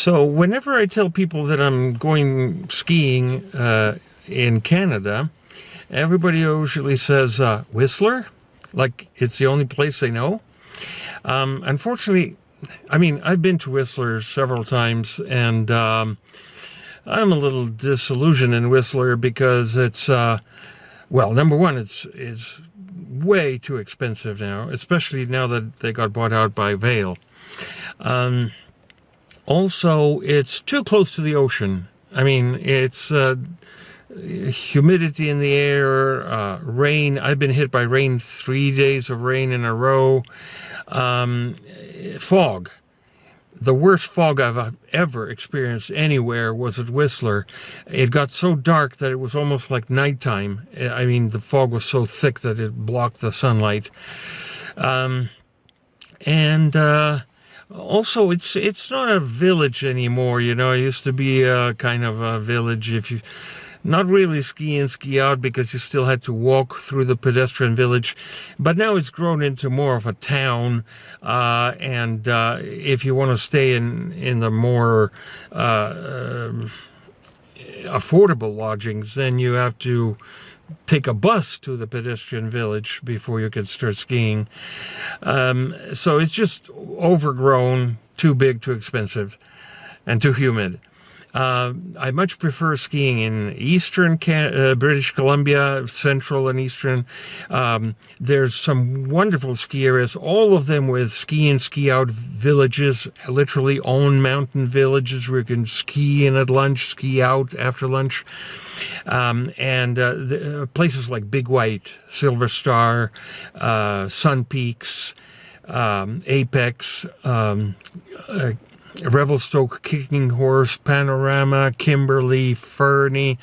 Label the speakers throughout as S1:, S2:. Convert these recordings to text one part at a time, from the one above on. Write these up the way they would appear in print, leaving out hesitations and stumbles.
S1: So whenever I tell people that I'm going skiing in Canada, everybody usually says, Whistler? Like it's the only place they know. Unfortunately, I mean, I've been to Whistler several times, and I'm a little disillusioned in Whistler because it's, well, number one, it's way too expensive now, especially now that they got bought out by Vail. Also, it's too close to the ocean. I mean, it's humidity in the air, rain. I've been hit by rain, 3 days of rain in a row. Fog. The worst fog I've ever experienced anywhere was at Whistler. It got so dark that it was almost like nighttime. I mean, the fog was so thick that it blocked the sunlight. Also, it's not a village anymore, you know. It used to be a kind of a village. If you not really ski in, ski out, because you still had to walk through the pedestrian village. But now it's grown into more of a town. And if you want to stay in the more affordable lodgings, then you have to take a bus to the pedestrian village before you can start skiing. So it's just overgrown, too big, too expensive, and too humid. I much prefer skiing in eastern British Columbia, central and eastern. There's some wonderful ski areas, all of them with ski in, ski out villages, literally own mountain villages where you can ski in at lunch, ski out after lunch. Places like Big White, Silver Star, Sun Peaks, Apex, Revelstoke, Kicking Horse, Panorama, Kimberley, Fernie,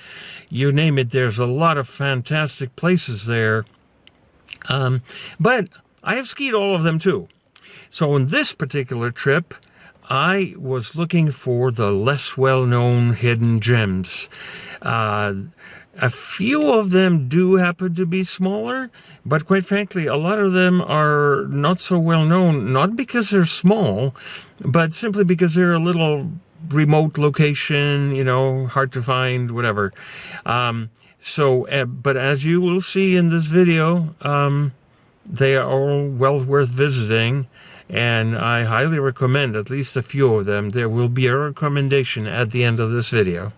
S1: you name it. There's a lot of fantastic places there. But I have skied all of them too. So on this particular trip, I was looking for the less well-known hidden gems. A few of them do happen to be smaller, but quite frankly, a lot of them are not so well known, not because they're small, but simply because they're a little remote location, you know, hard to find, whatever. But as you will see in this video, they are all well worth visiting, and I highly recommend at least a few of them. There will be a recommendation at the end of this video.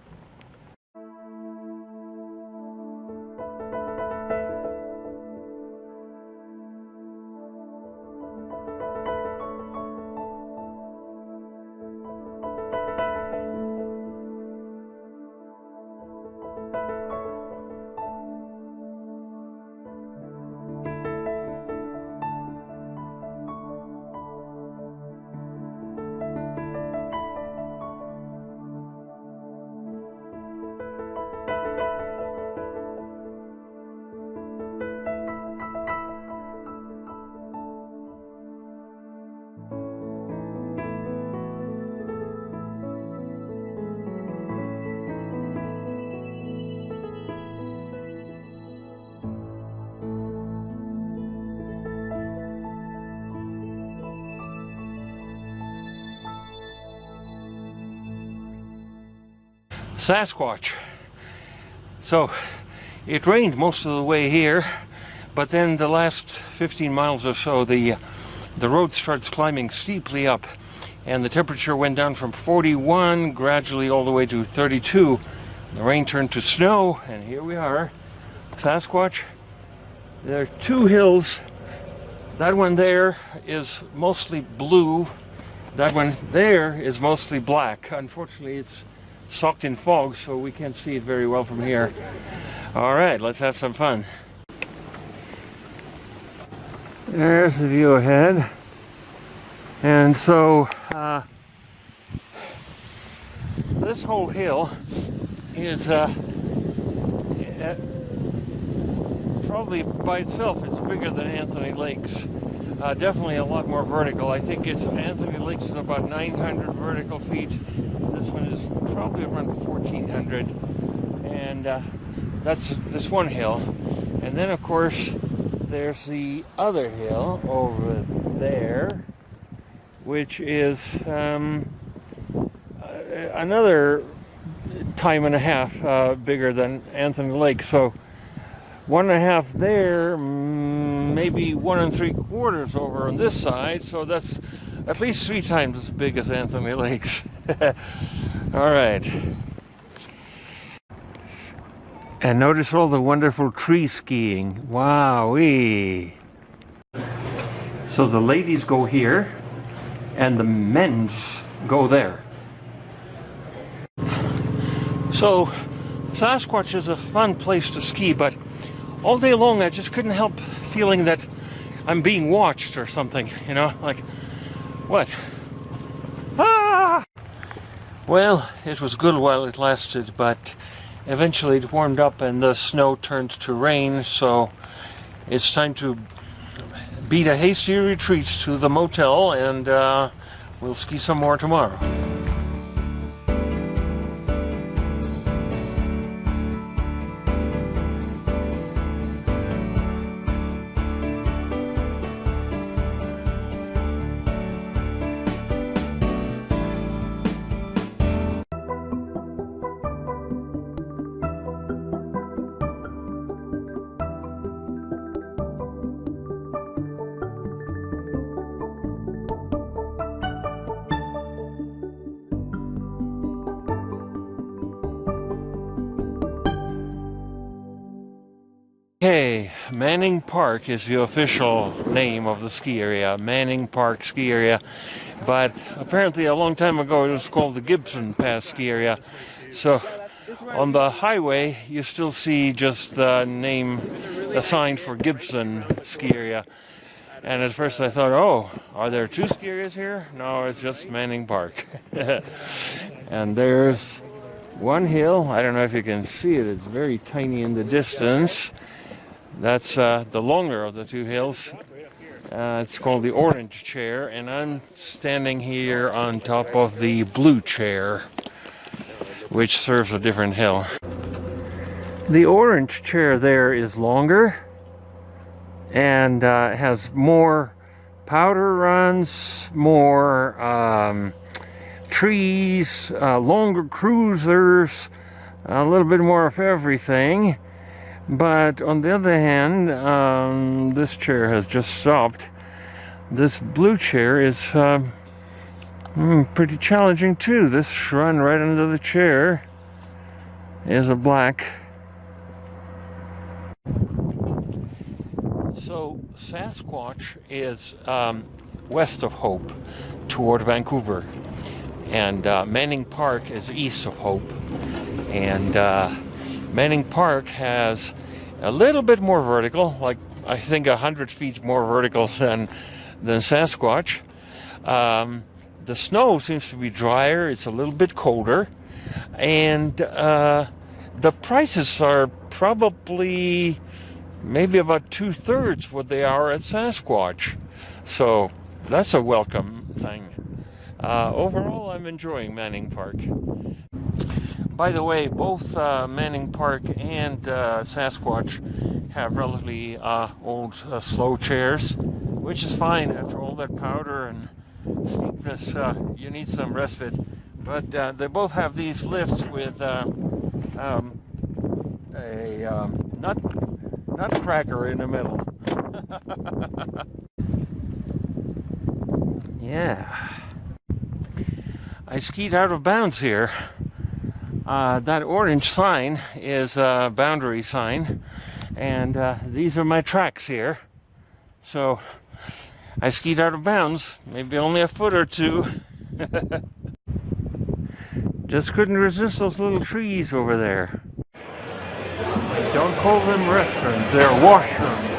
S1: Sasquatch. So it rained most of the way here, but then the last 15 miles or so the road starts climbing steeply up, and the temperature went down from 41 gradually all the way to 32. The rain turned to snow, and here we are. Sasquatch. There are two hills. That one there is mostly blue. That one there is mostly black. Unfortunately, it's soaked in fog, so we can't see it very well from here. All right, let's have some fun. There's the view ahead. And so this whole hill is probably by itself it's bigger than Anthony Lakes. Definitely a lot more vertical. I think Anthony Lakes is about 900 vertical feet. This one is probably around 1,400, and that's this one hill. And then, of course, there's the other hill over there, which is another time and a half bigger than Anthony Lake. So 1.5 there, maybe 1 3/4 over on this side. So that's at least 3 times as big as Anthony Lake's. All right. And notice all the wonderful tree skiing. Wowee. So the ladies go here and the men's go there. So Sasquatch is a fun place to ski, but all day long I just couldn't help feeling that I'm being watched or something, you know, like, what? Ah! Well, it was good while it lasted, but eventually it warmed up and the snow turned to rain, so it's time to beat a hasty retreat to the motel, and we'll ski some more tomorrow. Okay, Manning Park is the official name of the ski area, Manning Park Ski Area, but apparently a long time ago it was called the Gibson Pass Ski Area. So on the highway you still see just the name, the sign for Gibson Ski Area. And at first I thought, oh, are there 2 ski areas here? No, it's just Manning Park. And there's one hill, I don't know if you can see it, it's very tiny in the distance. That's the longer of the 2 hills. It's called the Orange Chair, and I'm standing here on top of the Blue Chair, which serves a different hill. The Orange Chair there is longer and has more powder runs, more trees, longer cruisers, a little bit more of everything. But on the other hand, this chair has just stopped. This Blue Chair is pretty challenging too. This run right under the chair is a black. So Sasquatch is west of Hope toward Vancouver, and Manning Park is east of Hope, and Manning Park has a little bit more vertical, like I think 100 feet more vertical than Sasquatch. The snow seems to be drier, it's a little bit colder, and the prices are probably maybe about 2/3 what they are at Sasquatch. So that's a welcome thing. Overall, I'm enjoying Manning Park. By the way, both Manning Park and Sasquatch have relatively old slow chairs, which is fine after all that powder and steepness. You need some respite, but they both have these lifts with a nutcracker in the middle. Yeah, I skied out of bounds here. That orange sign is a boundary sign, and these are my tracks here. So I skied out of bounds, maybe only a foot or 2. Just couldn't resist those little trees over there. Don't call them restrooms, they're washrooms.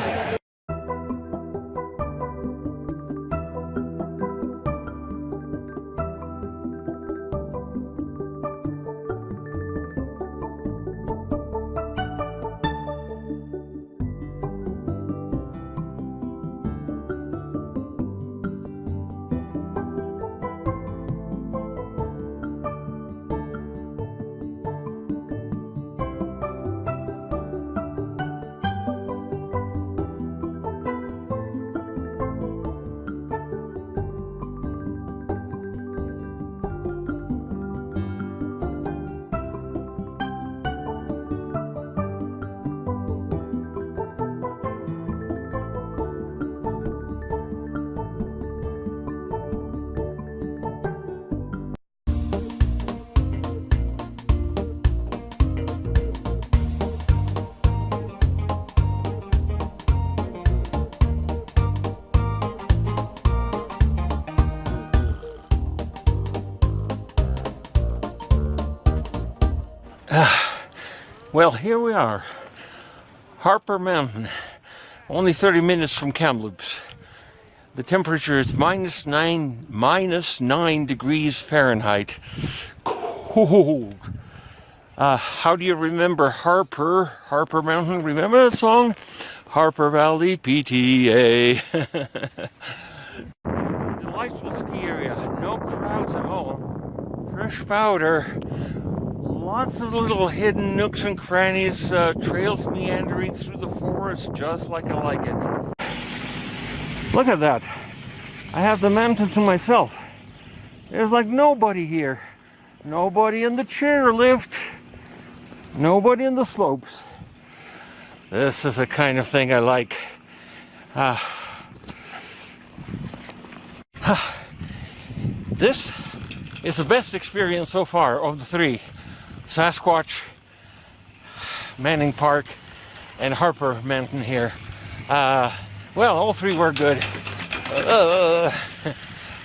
S1: Well, here we are. Harper Mountain. Only 30 minutes from Kamloops. The temperature is minus 9 degrees Fahrenheit. Cold. How do you remember Harper Mountain? Remember that song? Harper Valley PTA. Delightful ski area. No crowds at all. Fresh powder. Lots of little hidden nooks and crannies. Trails meandering through the forest just like I like it. Look at that. I have the mountain to myself. There's like nobody here. Nobody in the chairlift. Nobody in the slopes. This is the kind of thing I like. This is the best experience so far of the three. Sasquatch, Manning Park, and Harper Mountain here. Well, all three were good.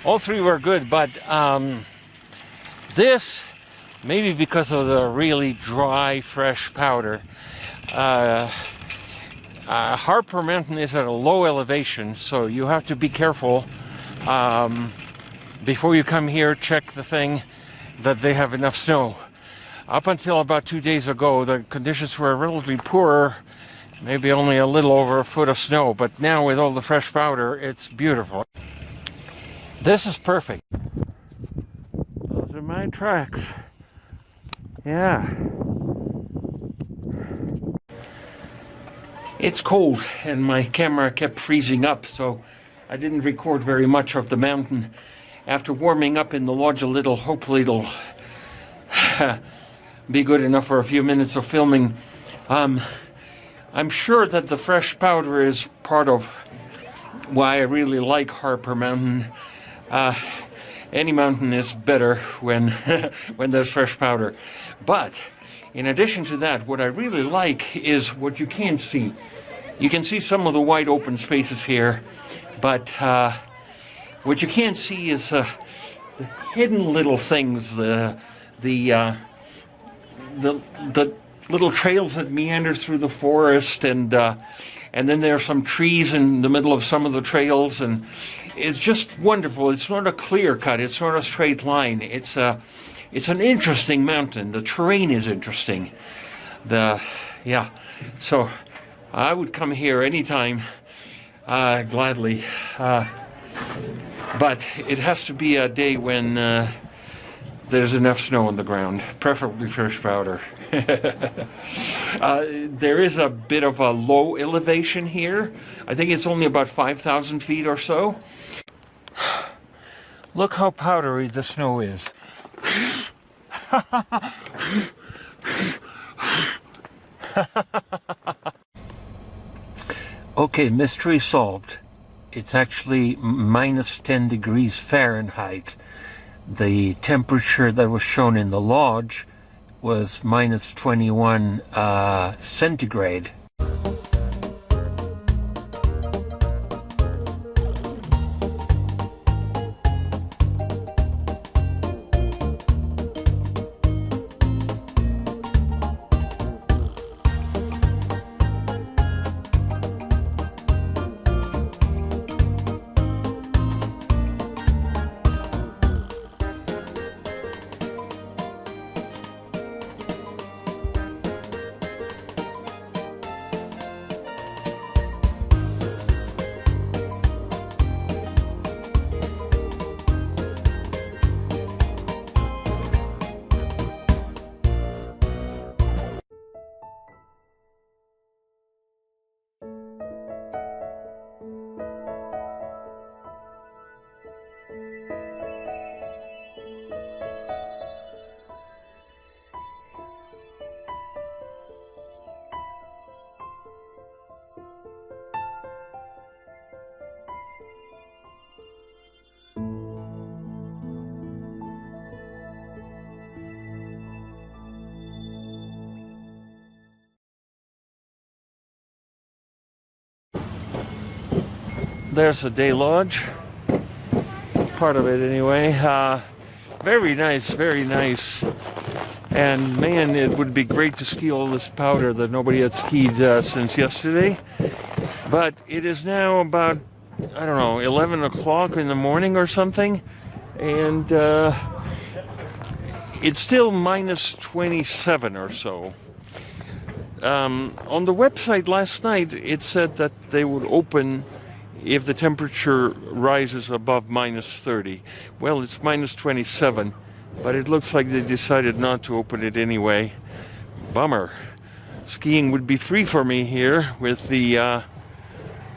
S1: All three were good, but this, maybe because of the really dry, fresh powder, Harper Mountain is at a low elevation, so you have to be careful. Before you come here, check the thing that they have enough snow. Up until about 2 days ago, the conditions were relatively poor, maybe only a little over a foot of snow, but now with all the fresh powder, it's beautiful. This is perfect. Those are my tracks. Yeah. It's cold and my camera kept freezing up, so I didn't record very much of the mountain. After warming up in the lodge a little, hopefully it'll be good enough for a few minutes of filming. I'm sure that the fresh powder is part of why I really like Harper Mountain. Any mountain is better when when there's fresh powder. But in addition to that, what I really like is what you can't see. You can see some of the wide open spaces here, but what you can't see is the hidden little things, the little trails that meander through the forest, and then there are some trees in the middle of some of the trails, and it's just wonderful. It's not a clear cut. It's not a straight line. It's an interesting mountain. The terrain is interesting. So I would come here anytime, gladly. But it has to be a day when there's enough snow on the ground, preferably fresh powder. There is a bit of a low elevation here. I think it's only about 5,000 feet or so. Look how powdery the snow is. Okay, mystery solved. It's actually minus 10 degrees Fahrenheit. The temperature that was shown in the lodge was minus 21 centigrade. There's a day lodge, part of it anyway. Very nice, very nice. And man, it would be great to ski all this powder that nobody had skied since yesterday. But it is now about, I don't know, 11 o'clock in the morning or something. And it's still minus 27 or so. On the website last night, it said that they would open if the temperature rises above minus 30. Well, it's minus 27, but it looks like they decided not to open it anyway. Bummer. Skiing would be free for me here with the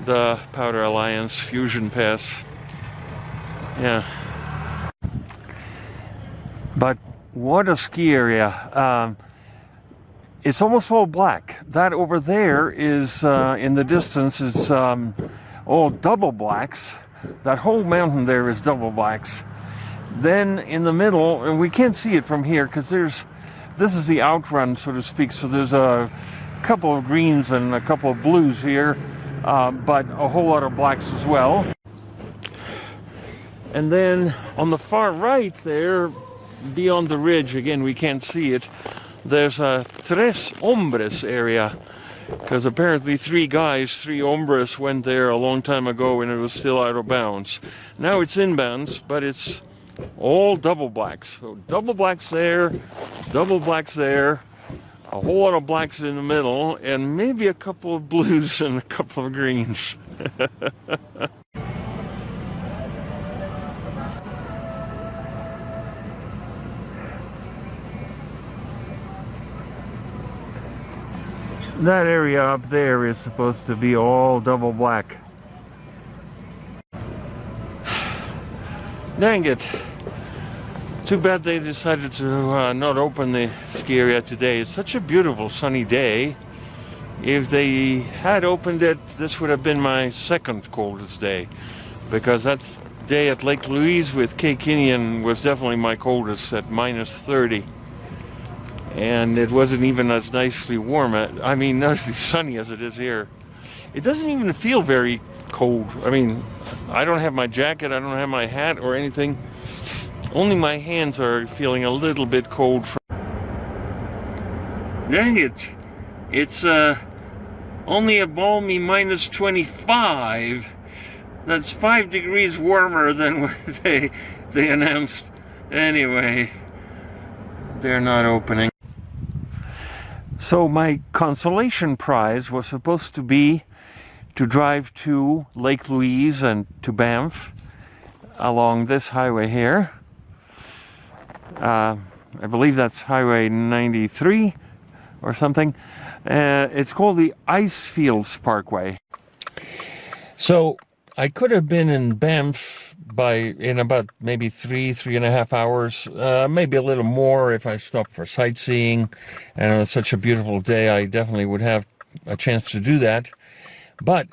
S1: Powder Alliance Fusion Pass. Yeah. But what a ski area. It's almost all black. That over there is, in the distance, it's all double blacks. That whole mountain there is double blacks. Then in the middle, and we can't see it from here because this is the outrun, so to speak, so there's a couple of greens and a couple of blues here, but a whole lot of blacks as well. And then on the far right there, beyond the ridge, again we can't see it, there's a Tres Hombres area, because apparently three hombres went there a long time ago and it was still out of bounds. Now it's inbounds, but it's all double blacks. So double blacks there, a whole lot of blacks in the middle, and maybe a couple of blues and a couple of greens. That area up there is supposed to be all double black. Dang it. Too bad they decided to not open the ski area today. It's such a beautiful sunny day. If they had opened it, this would have been my second coldest day. Because that day at Lake Louise with Kay Kinnian was definitely my coldest at minus 30. And it wasn't even as nicely warm, nicely sunny as it is here. It doesn't even feel very cold. I mean, I don't have my jacket, I don't have my hat or anything. Only my hands are feeling a little bit cold. Dang it. It's only a balmy minus 25. That's 5 degrees warmer than what they announced. Anyway, they're not opening. So my consolation prize was supposed to be to drive to Lake Louise and to Banff along this highway here. I believe that's Highway 93 or something. It's called the Icefields Parkway. So I could have been in Banff in about maybe 3.5 hours, maybe a little more if I stopped for sightseeing. And on such a beautiful day, I definitely would have a chance to do that. But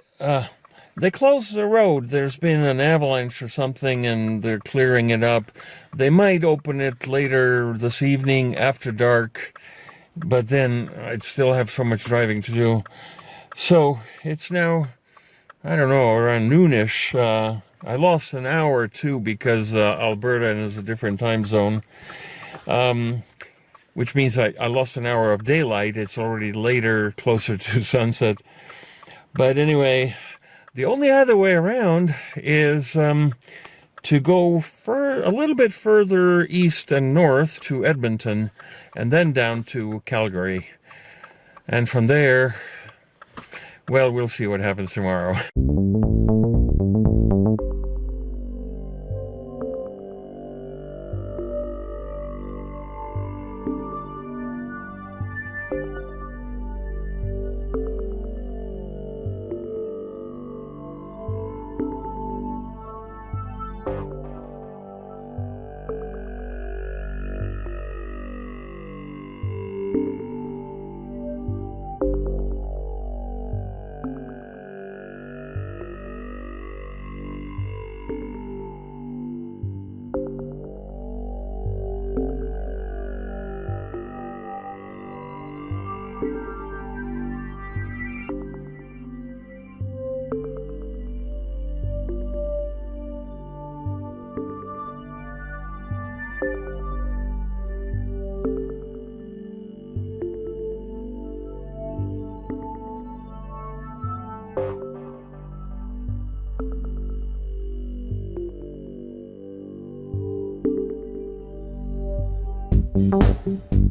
S1: they closed the road. There's been an avalanche or something, and they're clearing it up. They might open it later this evening after dark, but then I'd still have so much driving to do. So it's now, I don't know, around noonish. I lost an hour or two because Alberta is a different time zone, which means I lost an hour of daylight. It's already later, closer to sunset. But anyway, the only other way around is to go a little bit further east and north to Edmonton, and then down to Calgary. And from there, well, we'll see what happens tomorrow.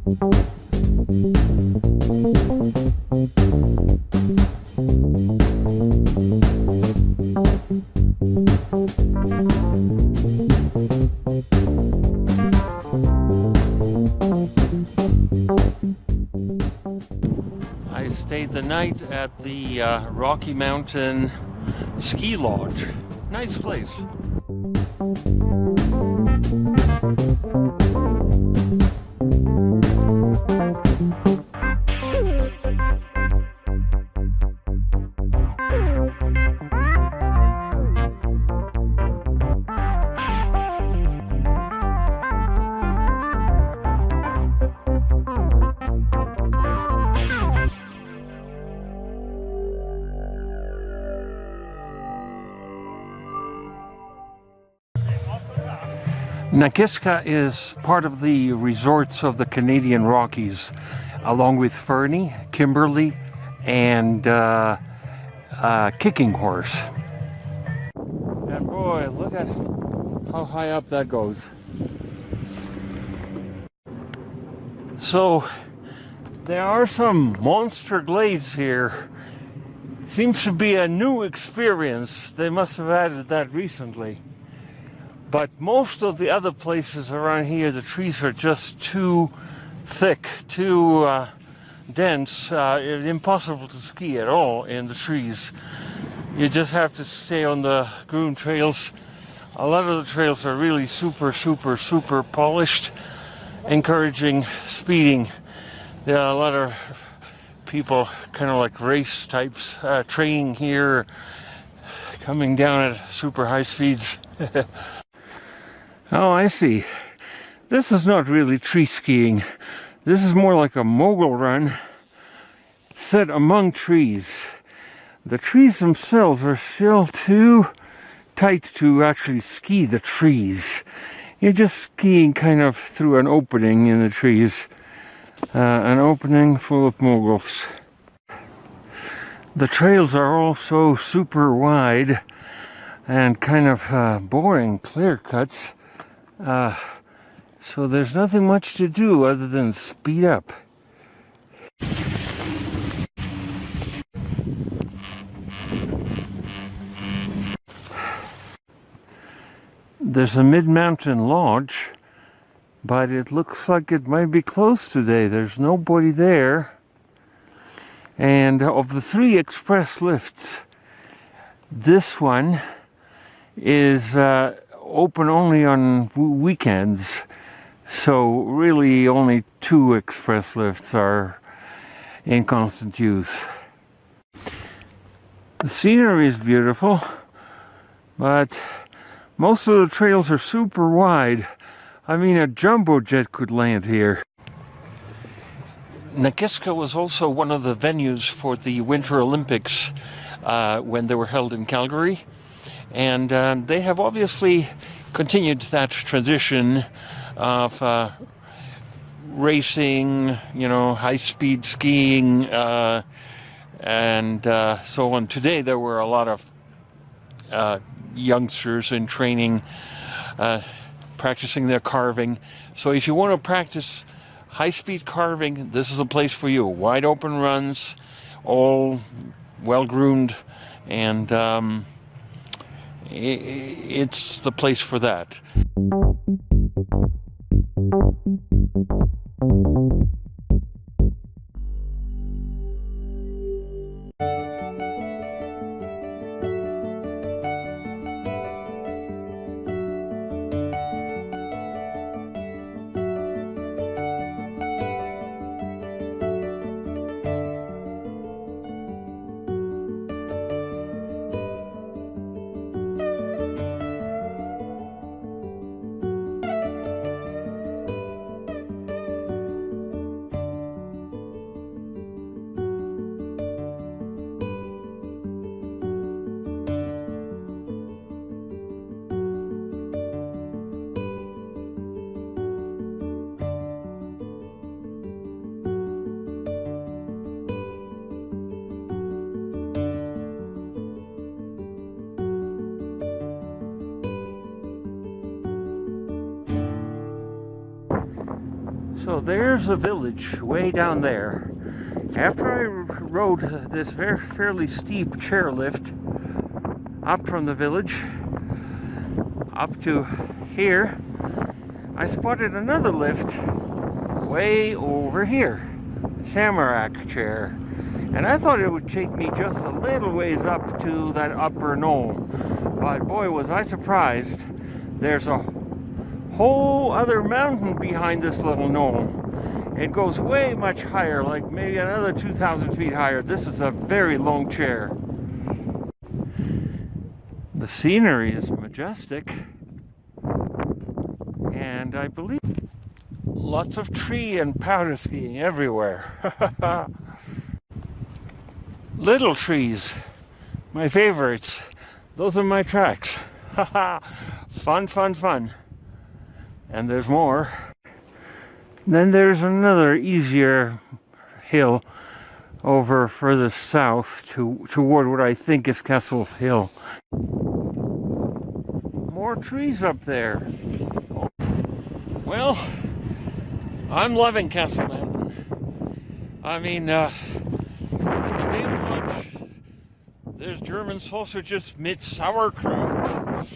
S1: I stayed the night at the Rocky Mountain Ski Lodge. Nice place. Nakiska is part of the resorts of the Canadian Rockies, along with Fernie, Kimberley, and Kicking Horse. And boy, look at how high up that goes. So there are some monster glades here. Seems to be a new experience. They must have added that recently. But most of the other places around here, the trees are just too thick, too dense. It's impossible to ski at all in the trees. You just have to stay on the groomed trails. A lot of the trails are really super polished, encouraging speeding. There are a lot of people, kind of like race types, training here, coming down at super high speeds. Oh, I see. This is not really tree skiing. This is more like a mogul run set among trees. The trees themselves are still too tight to actually ski the trees. You're just skiing kind of through an opening in the trees. An opening full of moguls. The trails are also super wide and kind of boring clear cuts. So there's nothing much to do other than speed up. There's a mid-mountain lodge, but it looks like it might be closed today. There's nobody there. And of the 3 express lifts, this one is open only on weekends. So really only 2 express lifts are in constant use. The scenery is beautiful, but most of the trails are super wide. I mean, a jumbo jet could land here. Nakiska was also one of the venues for the Winter Olympics when they were held in Calgary. And they have obviously continued that tradition of racing, high-speed skiing, and so on. Today there were a lot of youngsters in training, practicing their carving. So if you want to practice high-speed carving, this is a place for you. Wide open runs, all well-groomed, and it's the place for that. So there's a village way down there. After I rode this fairly steep chairlift up from the village up to here, I spotted another lift way over here, Tamarac Chair. And I thought it would take me just a little ways up to that upper knoll. But boy, was I surprised. There's a whole other mountain behind this little knoll. It goes way much higher, like maybe another 2,000 feet higher. This is a very long chair. The scenery is majestic. And I believe lots of tree and powder skiing everywhere. Little trees, my favorites. Those are my tracks. Fun, fun, fun. And there's more. Then there's another easier hill over further south toward what I think is Castle Hill. More trees up there. Well, I'm loving Castle Mountain. I mean, in the day lunch, there's German sausages mit sauerkraut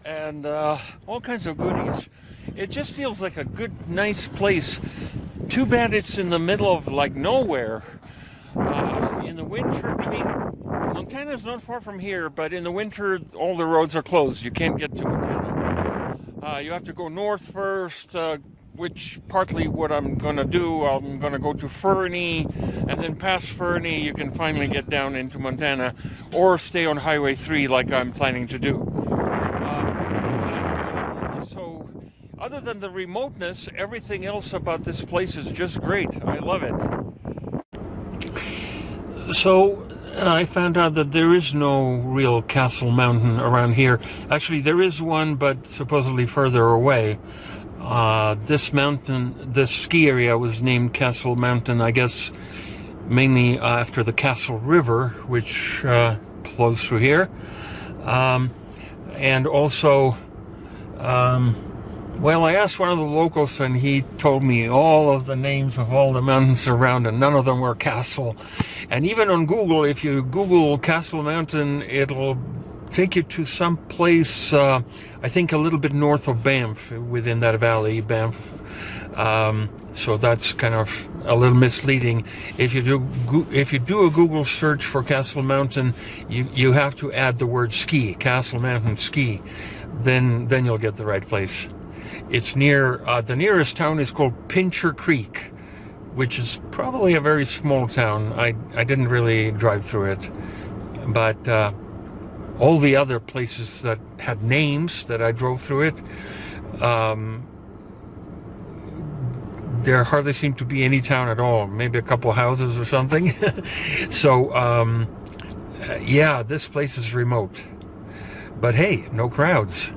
S1: and all kinds of goodies. It just feels like a good, nice place. Too bad it's in the middle of like nowhere. In the winter, I mean, Montana's not far from here, but in the winter, all the roads are closed. You can't get to Montana. You have to go north first, which partly what I'm going to do. I'm going to go to Fernie, and then past Fernie, you can finally get down into Montana, or stay on Highway 3 like I'm planning to do. So, other than the remoteness, everything else about this place is just great. I love it. So, I found out that there is no real Castle Mountain around here. Actually, there is one, but supposedly further away. This ski area was named Castle Mountain, I guess, mainly after the Castle River, which flows through here. And also, well, I asked one of the locals, and he told me all of the names of all the mountains around, and none of them were Castle. And even on Google, if you Google Castle Mountain, it'll take you to some place, I think a little bit north of Banff, within that valley, Banff. So that's kind of a little misleading. If you do a Google search for Castle Mountain, you have to add the word ski, Castle Mountain ski. Then you'll get the right place. It's near, the nearest town is called Pincher Creek, which is probably a very small town. I didn't really drive through it, but all the other places that had names that I drove through it, there hardly seemed to be any town at all, maybe a couple houses or something. So, yeah, this place is remote. But hey, no crowds.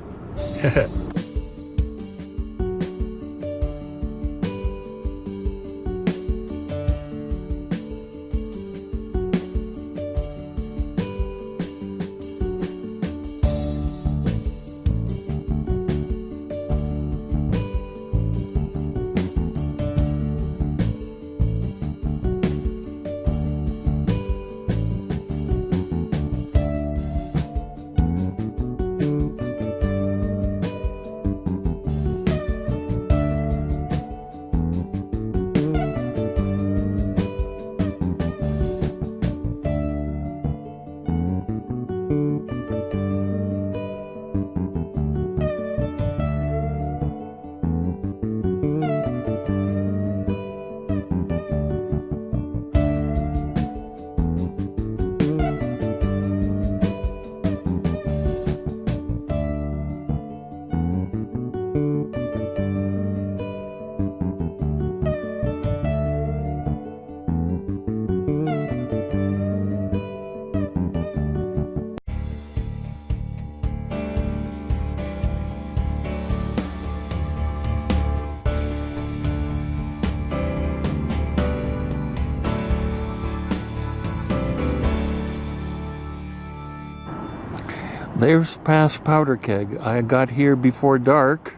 S1: There's past Powder Keg. I got here before dark.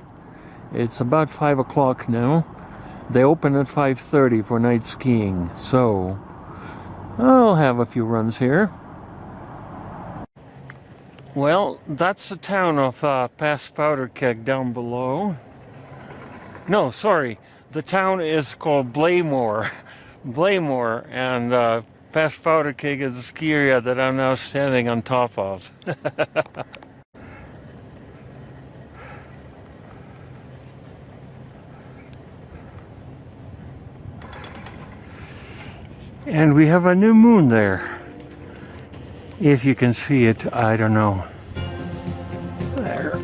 S1: It's about 5 o'clock now. They open at 5:30 for night skiing, so I'll have a few runs here. Well, that's the town of Pass Powder Keg down below. No, sorry. The town is called Blaymore. Blaymore, and Pass Powder Keg is the ski area that I'm now standing on top of. And we have a new moon there. If you can see it, I don't know. There.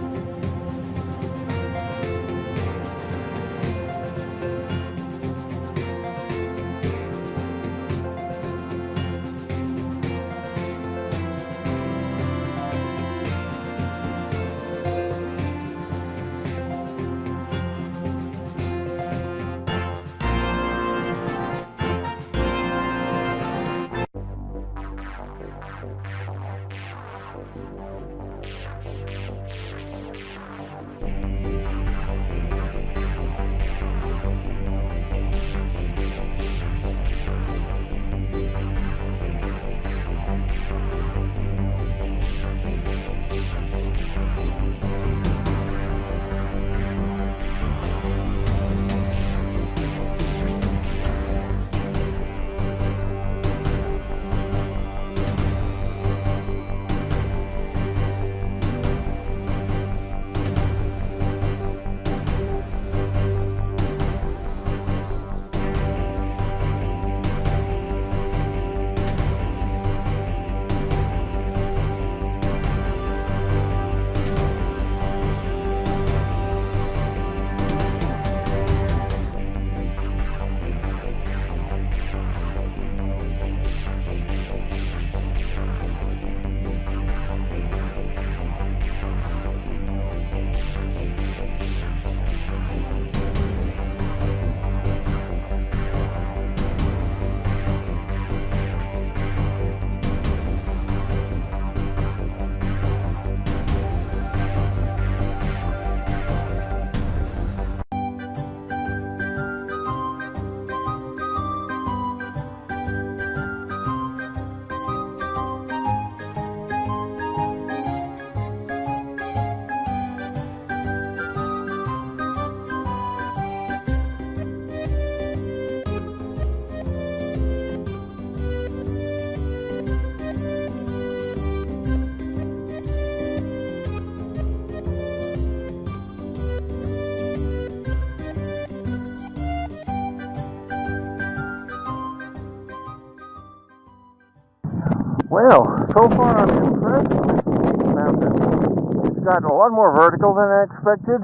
S1: Well, so far I'm impressed with Phoenix Mountain. It's got a lot more vertical than I expected.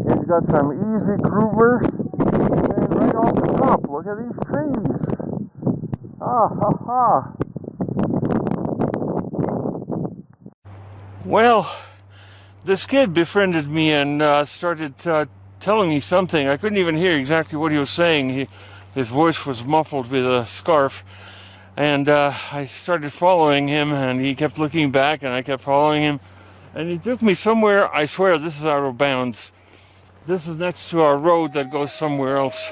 S1: It's got some easy groovers. And right off the top, look at these trees. Ah, ha, ha. Well, this kid befriended me and started telling me something. I couldn't even hear exactly what he was saying. His voice was muffled with a scarf. And I started following him, and he kept looking back, and I kept following him. And he took me somewhere. I swear, this is out of bounds. This is next to our road that goes somewhere else.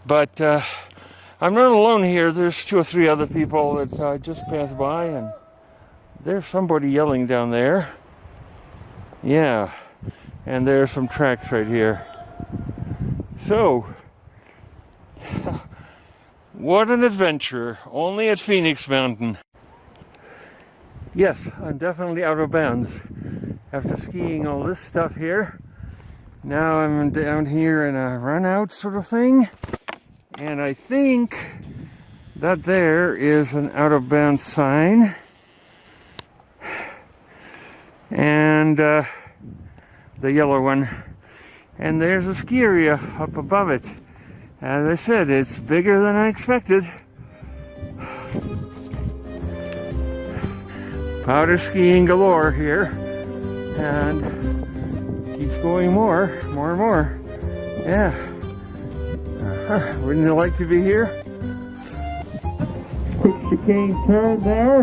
S1: But I'm not alone here. There's 2 or 3 other people that just passed by, and there's somebody yelling down there. Yeah, and there's some tracks right here. So, what an adventure, only at Phoenix Mountain. Yes, I'm definitely out of bounds. After skiing all this stuff here, now I'm down here in a run out sort of thing. And I think that there is an out of bounds sign. And the yellow one. And there's a ski area up above it. As I said, it's bigger than I expected. Powder skiing galore here. And keeps going more and more. Yeah. Wouldn't you like to be here? Quick chicane turn there.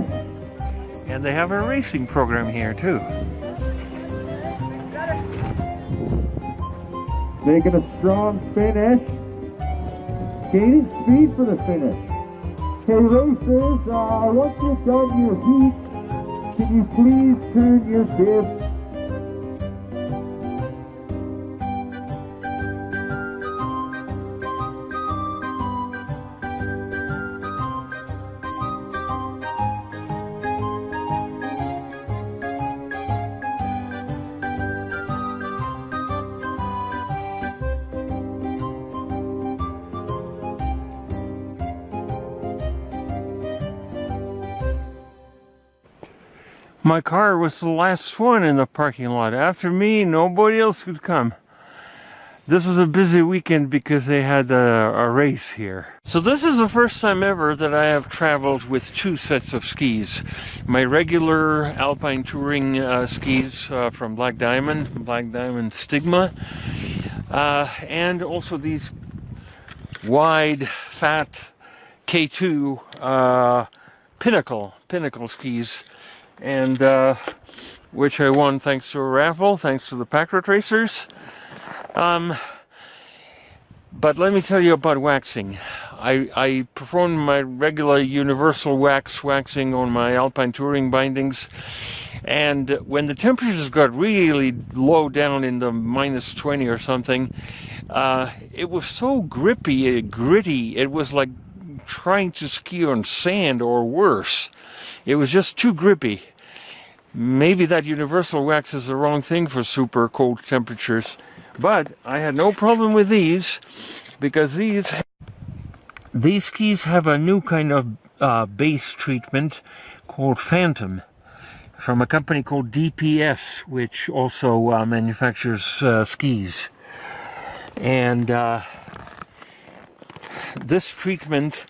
S1: And they have a racing program here too. Making a strong finish.
S2: Skating speed for the finish. Hey racers, once you've done your heat, can you please turn your bib?
S1: My car was the last one in the parking lot. After me, nobody else could come. This was a busy weekend because they had a race here. So this is the first time ever that I have traveled with two sets of skis. My regular alpine touring skis from Black Diamond Stigma, and also these wide, fat K2 Pinnacle skis, and which I won thanks to a raffle, thanks to the Packard Racers. But let me tell you about waxing. I performed my regular universal waxing on my alpine touring bindings, and when the temperatures got really low down in the minus 20 or something, it was so gritty. It was like trying to ski on sand or worse. It was just too grippy. Maybe that universal wax is the wrong thing for super cold temperatures, but I had no problem with these because these skis have a new kind of base treatment called Phantom from a company called DPS, which also manufactures skis. And this treatment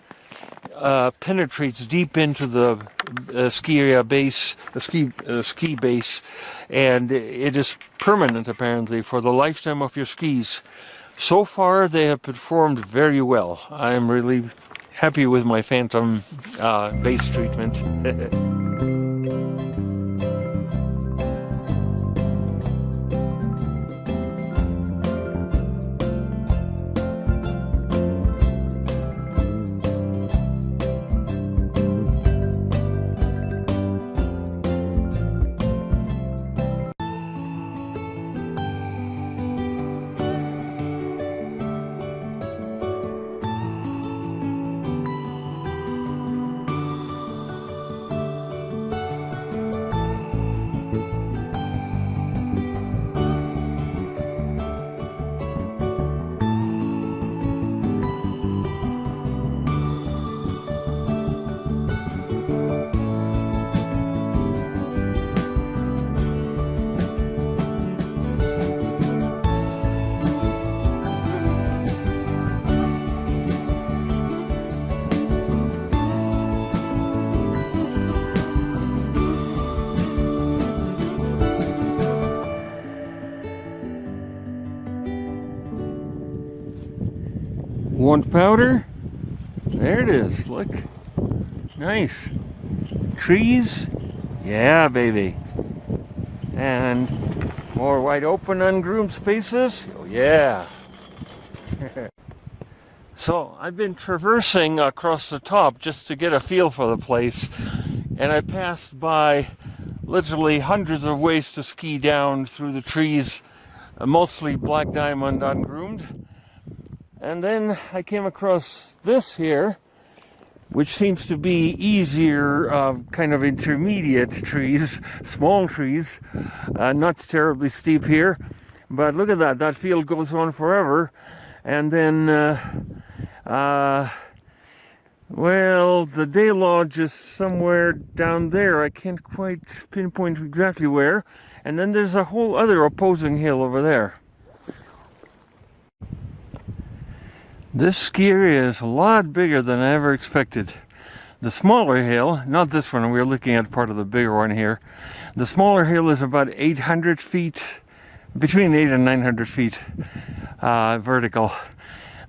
S1: penetrates deep into the ski base, and it is permanent apparently for the lifetime of your skis. So far they have performed very well. I am really happy with my Phantom base treatment. Want powder? There it is, look. Nice. Trees? Yeah, baby. And more wide open, ungroomed spaces? Oh, yeah. So I've been traversing across the top just to get a feel for the place, and I passed by literally hundreds of ways to ski down through the trees, mostly Black Diamond ungroomed. And then I came across this here, which seems to be easier, kind of intermediate trees, small trees, not terribly steep here. But look at that field goes on forever. And then, well, the day lodge is somewhere down there. I can't quite pinpoint exactly where. And then there's a whole other opposing hill over there. This ski area is a lot bigger than I ever expected. The smaller hill, not this one, we're looking at part of the bigger one here. The smaller hill is about 800 feet, between 800 and 900 feet vertical.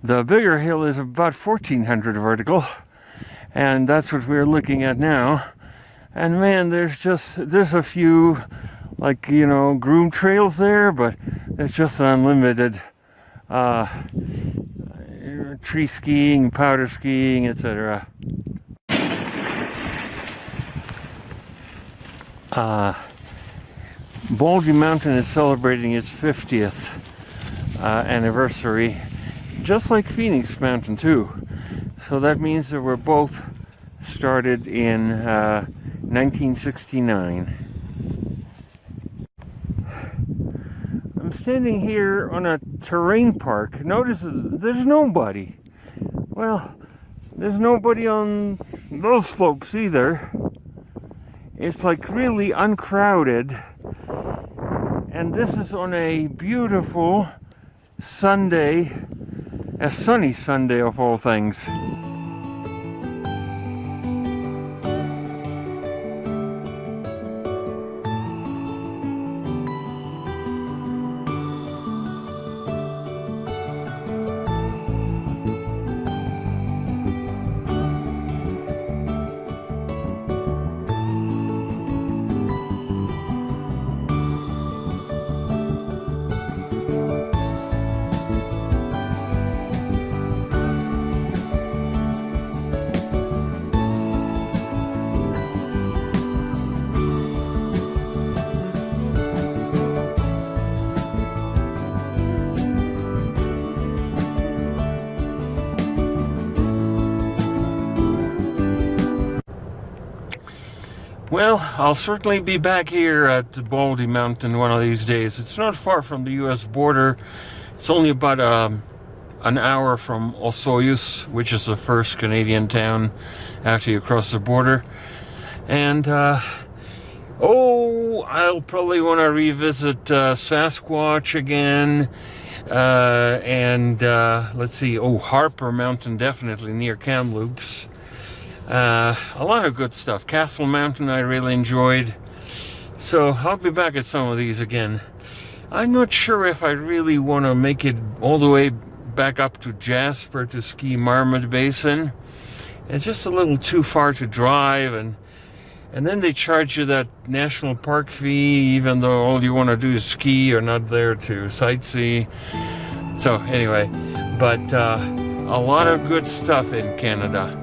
S1: The bigger hill is about 1400 vertical, and that's what we're looking at now. And man, there's a few, like, you know, groomed trails there, but it's just unlimited. tree skiing, powder skiing, etc. Baldy Mountain is celebrating its 50th anniversary, just like Phoenix Mountain too. So that means that we're both started in 1969. I'm standing here on a terrain park. Notice there's nobody. Well, there's nobody on those slopes either. It's like really uncrowded. And this is on a beautiful Sunday, a sunny Sunday of all things. Well, I'll certainly be back here at the Baldy Mountain one of these days. It's not far from the U.S. border. It's only about an hour from Osoyoos, which is the first Canadian town after you cross the border. And, I'll probably want to revisit Sasquatch again. Let's see, Harper Mountain, definitely near Kamloops. A lot of good stuff. Castle Mountain I really enjoyed. So I'll be back at some of these again. I'm not sure if I really want to make it all the way back up to Jasper to ski Marmot Basin. It's just a little too far to drive, and then they charge you that national park fee even though all you want to do is ski. You're not there to sightsee. So anyway, but a lot of good stuff in Canada.